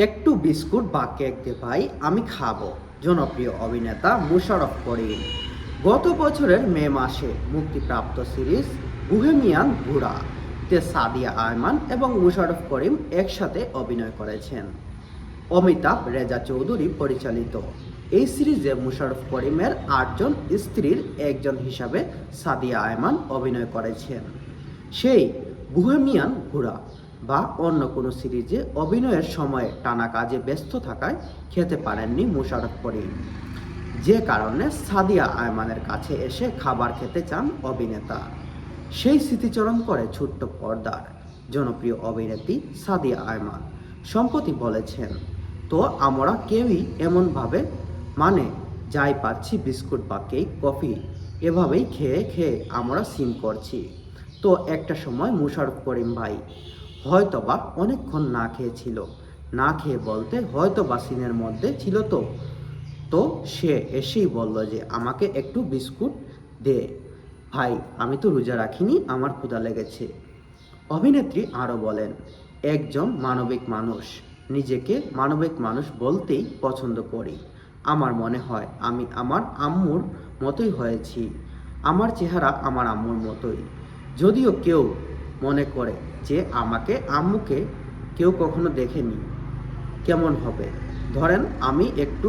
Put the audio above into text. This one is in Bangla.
একটু বিস্কুট বা কেক দে ভাই, আমি খাবো। জনপ্রিয় অভিনেতা মোশাররফ করিম গত বছরের মে মাসে মুক্তিপ্রাপ্ত সিরিজ বুহেমিয়ান ঘোড়া তে সাদিয়া আরমান এবং মোশাররফ করিম একসাথে অভিনয় করেছেন। অমিতাভ রেজা চৌধুরী পরিচালিত এই সিরিজে মোশাররফ করিমের ৮জন স্ত্রীর একজন হিসাবে সাদিয়া আরমান অভিনয় করেছেন। সেই বুহেমিয়ান ঘোড়া বা অন্য কোনো সিরিজে অভিনয়ের সময়ে টানা কাজে ব্যস্ত থাকায় খেতে পারেননি মোশাররফ করিম, যে কারণে সাদিয়া আরমানের কাছে এসে খাবার খেতে চান অভিনেতা। সেই স্মৃতিচারণ করে ছোট্ট পর্দার জনপ্রিয় অভিনেত্রী সাদিয়া আরমান সম্প্রতি বলেছেন, তো আমরা কেউই এমনভাবে মানে যাই পাচ্ছি বিস্কুট বা কেক কফি এভাবেই খেয়ে খেয়ে আমরা সিন করছি। তো একটা সময় মোশাররফ করিম ভাই হয়তোবা অনেকক্ষণ না খেয়েছিল, না খেয়ে বলতে হয়তোবা সিনের মধ্যে ছিল। তো তো সে এসেই বলল যে আমাকে একটু বিস্কুট দে ভাই, আমি তো রোজা রাখিনি, আমার ক্ষুধা লেগেছে। অভিনেত্রী আরও বলেন, একজন মানবিক মানুষ, নিজেকে মানবিক মানুষ বলতেই পছন্দ করি। আমার মনে হয় আমি আমার আম্মুর মতোই হয়েছি। আমার চেহারা আমার আম্মুর মতোই। যদিও কেউ মনে করে যে আমাকে আম্মুকে কেউ কখনো দেখেনি, কেমন হবে? ধরেন আমি একটু